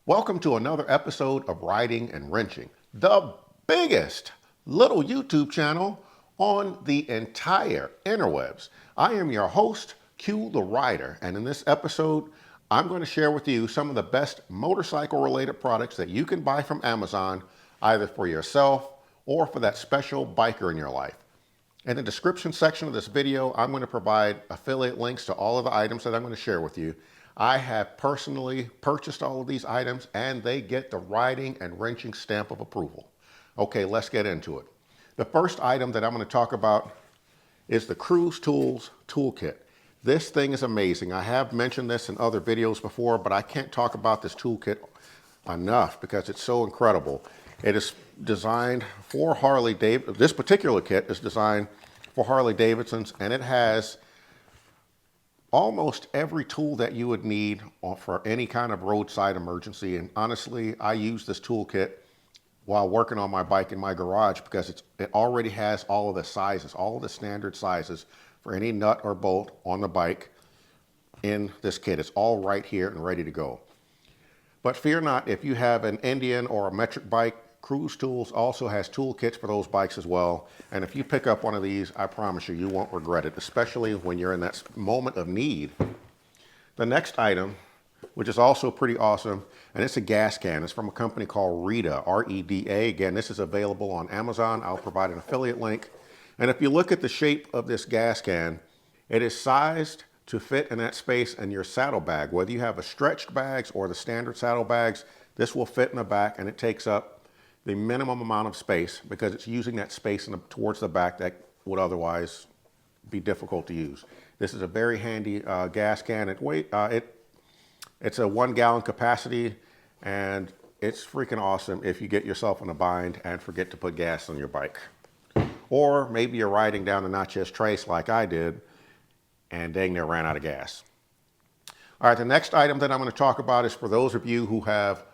Welcome to another episode of Riding and Wrenching, the biggest little YouTube channel on the entire interwebs. I am your host, Q the Rider, and in this episode, I'm going to share with you some of the best motorcycle-related products that you can buy from Amazon, either for yourself or for that special biker in your life. In the description section of this video, I'm going to provide affiliate links to all of the items that I'm going to share with you. I have personally purchased all of these items and they get the riding and wrenching stamp of approval. Okay, let's get into it. The first item that I'm going to talk about is the Cruise Tools Toolkit. This thing is amazing. I have mentioned this in other videos before, but I can't talk about this toolkit enough because it's so incredible. It is designed for Harley Davidson. This particular kit is designed for Harley Davidsons, and it has almost every tool that you would need for any kind of roadside emergency. And honestly, I use this toolkit while working on my bike in my garage because it already has all of the sizes, all of the standard sizes for any nut or bolt on the bike in this kit. It's all right here and ready to go. But fear not, if you have an Indian or a metric bike, Cruise Tools also has toolkits for those bikes as well. And if you pick up one of these, I promise you, you won't regret it, especially when you're in that moment of need. The next item, which is also pretty awesome, and it's a gas can. It's from a company called Reda, R-E-D-A. Again, this is available on Amazon. I'll provide an affiliate link. And if you look at the shape of this gas can, it is sized to fit in that space in your saddlebag. Whether you have a stretched bags or the standard saddlebags, this will fit in the back, and it takes up the minimum amount of space because it's using that space towards the back that would otherwise be difficult to use. This is a very handy gas can. It's a 1 gallon capacity, and it's freaking awesome if you get yourself in a bind and forget to put gas on your bike. Or maybe you're riding down the Latches Trace like I did and dang near ran out of gas. All right, the next item that I'm going to talk about is for those of you who have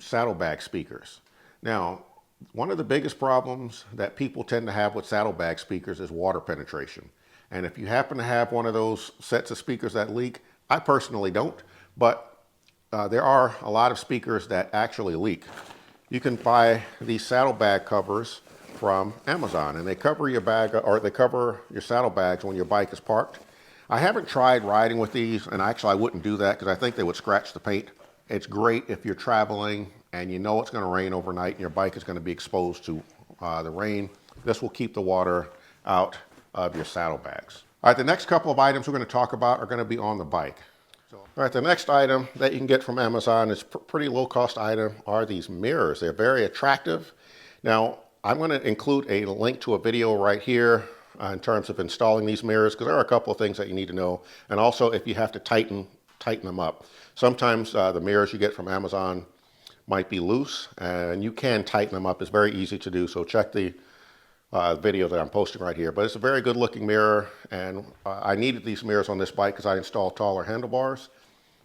saddlebag speakers. Now, one of the biggest problems that people tend to have with saddlebag speakers is water penetration. And if you happen to have one of those sets of speakers that leak, I personally don't, but there are a lot of speakers that actually leak. You can buy these saddlebag covers from Amazon, and they cover your bag, or they cover your saddlebags when your bike is parked. I haven't tried riding with these, and actually I wouldn't do that because I think they would scratch the paint. It's great if you're traveling and you know it's going to rain overnight and your bike is going to be exposed to the rain. This will keep the water out of your saddlebags. All right, the next couple of items we're going to talk about are going to be on the bike. All right, the next item that you can get from Amazon is pretty low cost item are these mirrors. They're very attractive. Now, I'm going to include a link to a video right here in terms of installing these mirrors because there are a couple of things that you need to know. And also if you have to tighten them up. Sometimes the mirrors you get from Amazon might be loose and you can tighten them up. It's very easy to do. So check the video that I'm posting right here. But it's a very good looking mirror, and I needed these mirrors on this bike because I installed taller handlebars.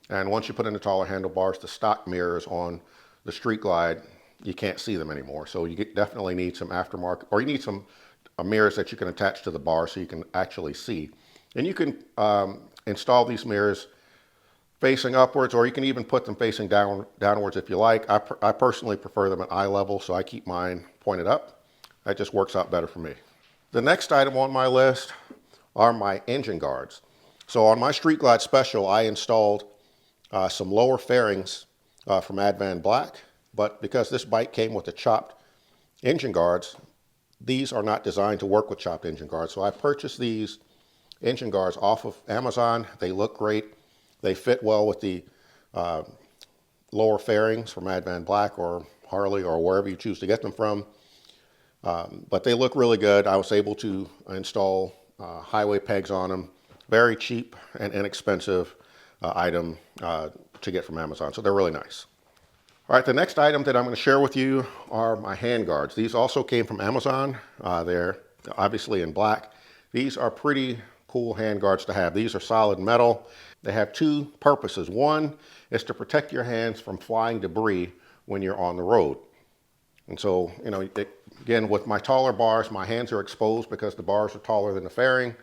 And once you put in the taller handlebars, the stock mirrors on the Street Glide, you can't see them anymore. So you definitely need some aftermarket, or you need some mirrors that you can attach to the bar so you can actually see. And you can install these mirrors facing upwards, or you can even put them facing downwards if you like. I personally prefer them at eye level, so I keep mine pointed up. That just works out better for me. The next item on my list are my engine guards. So on my Street Glide Special, I installed some lower fairings from Advan Black, but because this bike came with the chopped engine guards, these are not designed to work with chopped engine guards. So I purchased these engine guards off of Amazon. They look great. They fit well with the lower fairings from Advan Black or Harley or wherever you choose to get them from. But they look really good. I was able to install highway pegs on them. Very cheap and inexpensive item to get from Amazon. So they're really nice. All right, the next item that I'm going to share with you are my hand guards. These also came from Amazon. They're obviously in black. These are pretty cool hand guards to have. These are solid metal. They have two purposes. One is to protect your hands from flying debris when you're on the road. And so, you know, again, with my taller bars, my hands are exposed because the bars are taller than the fairing.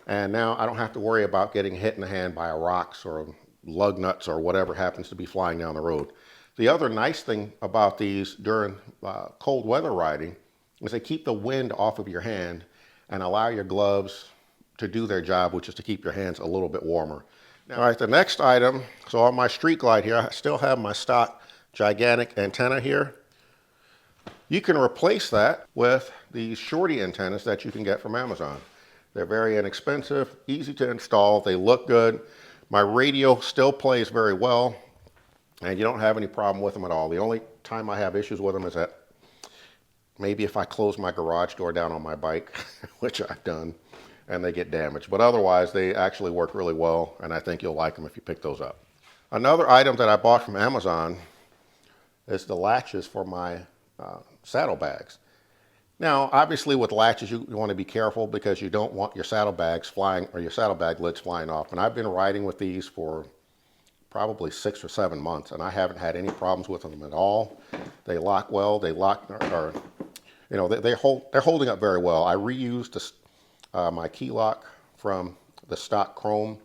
And now I don't have to worry about getting hit in the hand by a rocks or lug nuts or whatever happens to be flying down the road. The other nice thing about these during cold weather riding is they keep the wind off of your hand and allow your gloves to do their job, which is to keep your hands a little bit warmer. Now, all right, the next item, so on my Street Glide here, I still have my stock gigantic antenna here. You can replace that with these shorty antennas that you can get from Amazon. They're very inexpensive, easy to install, they look good. My radio still plays very well, and you don't have any problem with them at all. The only time I have issues with them is that maybe if I close my garage door down on my bike, which I've done, and they get damaged. But otherwise, they actually work really well, and I think you'll like them if you pick those up. Another item that I bought from Amazon is the latches for my saddlebags. Now, obviously with latches, you want to be careful because you don't want your saddlebags flying or your saddlebag lids flying off. And I've been riding with these for probably 6 or 7 months, and I haven't had any problems with them at all. They lock well. They lock, or you know, they're holding up very well. I reused my key lock from the stock chrome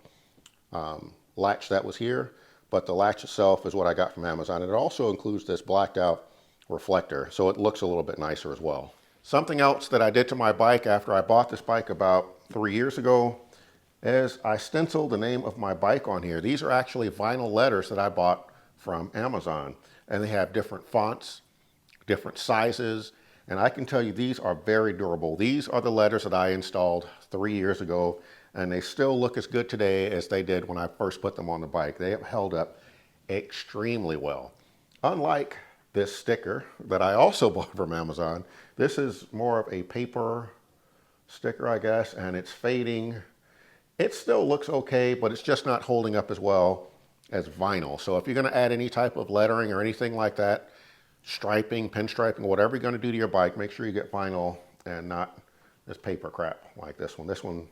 latch that was here, but the latch itself is what I got from Amazon. And it also includes this blacked out reflector, so it looks a little bit nicer as well. Something else that I did to my bike after I bought this bike about 3 years ago is I stenciled the name of my bike on here. These are actually vinyl letters that I bought from Amazon, and they have different fonts, different sizes, and I can tell you these are very durable. These are the letters that I installed 3 years ago, and they still look as good today as they did when I first put them on the bike. They have held up extremely well. Unlike this sticker that I also bought from Amazon, this is more of a paper sticker, I guess, and it's fading. It still looks okay, but it's just not holding up as well as vinyl. So if you're going to add any type of lettering or anything like that, striping, pinstriping, whatever you're going to do to your bike, make sure you get vinyl and not this paper crap like this one. This one,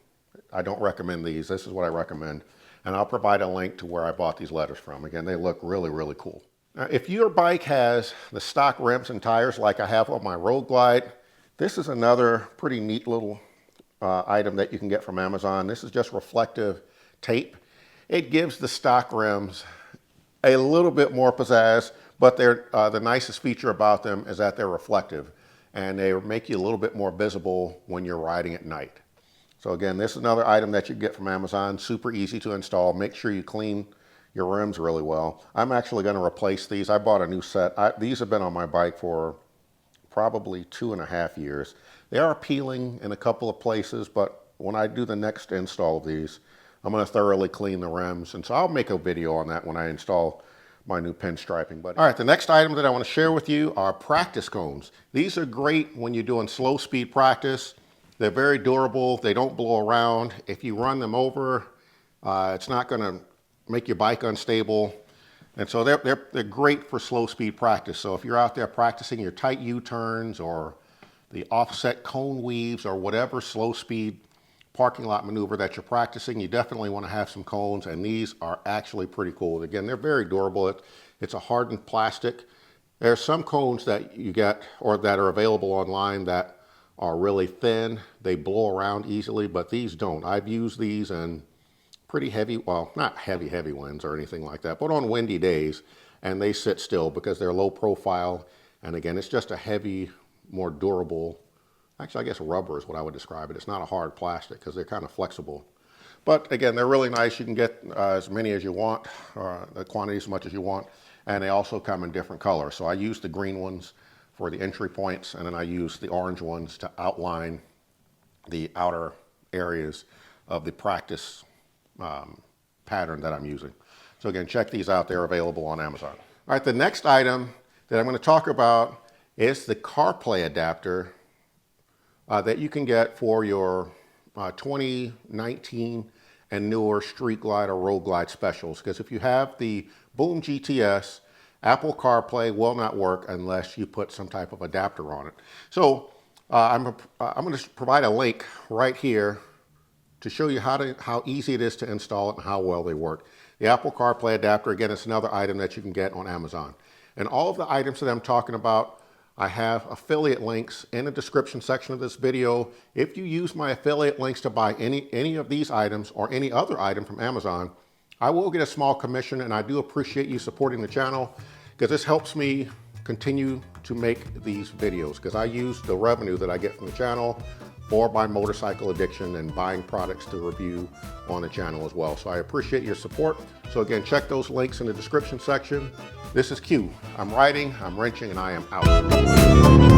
I don't recommend these. This is what I recommend. And I'll provide a link to where I bought these letters from. Again, they look really, really cool. Now, if your bike has the stock rims and tires like I have on my Road Glide, this is another pretty neat little item that you can get from Amazon. This is just reflective tape. It gives the stock rims a little bit more pizzazz, but they're, the nicest feature about them is that they're reflective, and they make you a little bit more visible when you're riding at night. So again, this is another item that you get from Amazon, super easy to install. Make sure you clean your rims really well. I'm actually going to replace these. I bought a new set. These have been on my bike for probably 2.5 years. They are peeling in a couple of places, but when I do the next install of these, I'm going to thoroughly clean the rims. And so I'll make a video on that when I install my new pinstriping. But all right, the next item that I want to share with you are practice cones. These are great when you're doing slow speed practice. They're very durable. They don't blow around. If you run them over, it's not going to make your bike unstable. And so they're great for slow speed practice. So if you're out there practicing your tight U-turns or the offset cone weaves or whatever slow speed parking lot maneuver that you're practicing, you definitely want to have some cones, and these are actually pretty cool. Again, they're very durable. It's a hardened plastic. There's some cones that you get or that are available online that are really thin. They blow around easily, but these don't. I've used these in pretty heavy, well, not heavy winds or anything like that, but on windy days, and they sit still because they're low profile. And again, it's just a heavy, more durable, actually I guess rubber is what I would describe it. It's not a hard plastic because they're kind of flexible. But again, they're really nice. You can get as many as you want, the quantity as much as you want, and they also come in different colors. So I use the green ones for the entry points, and then I use the orange ones to outline the outer areas of the practice pattern that I'm using. So again, check these out. They're available on Amazon. All right, the next item that I'm going to talk about is the CarPlay adapter that you can get for your 2019 and newer Street Glide or Road Glide specials. Because if you have the Boom GTS, Apple CarPlay will not work unless you put some type of adapter on it. So I'm going to provide a link right here to show you how easy it is to install it and how well they work. The Apple CarPlay adapter, again, it's another item that you can get on Amazon. And all of the items that I'm talking about, I have affiliate links in the description section of this video. If you use my affiliate links to buy any of these items or any other item from Amazon, I will get a small commission, and I do appreciate you supporting the channel because this helps me continue to make these videos, because I use the revenue that I get from the channel for my motorcycle addiction and buying products to review on the channel as well. So I appreciate your support. So again, check those links in the description section. This is Q. I'm riding, I'm wrenching, and I am out.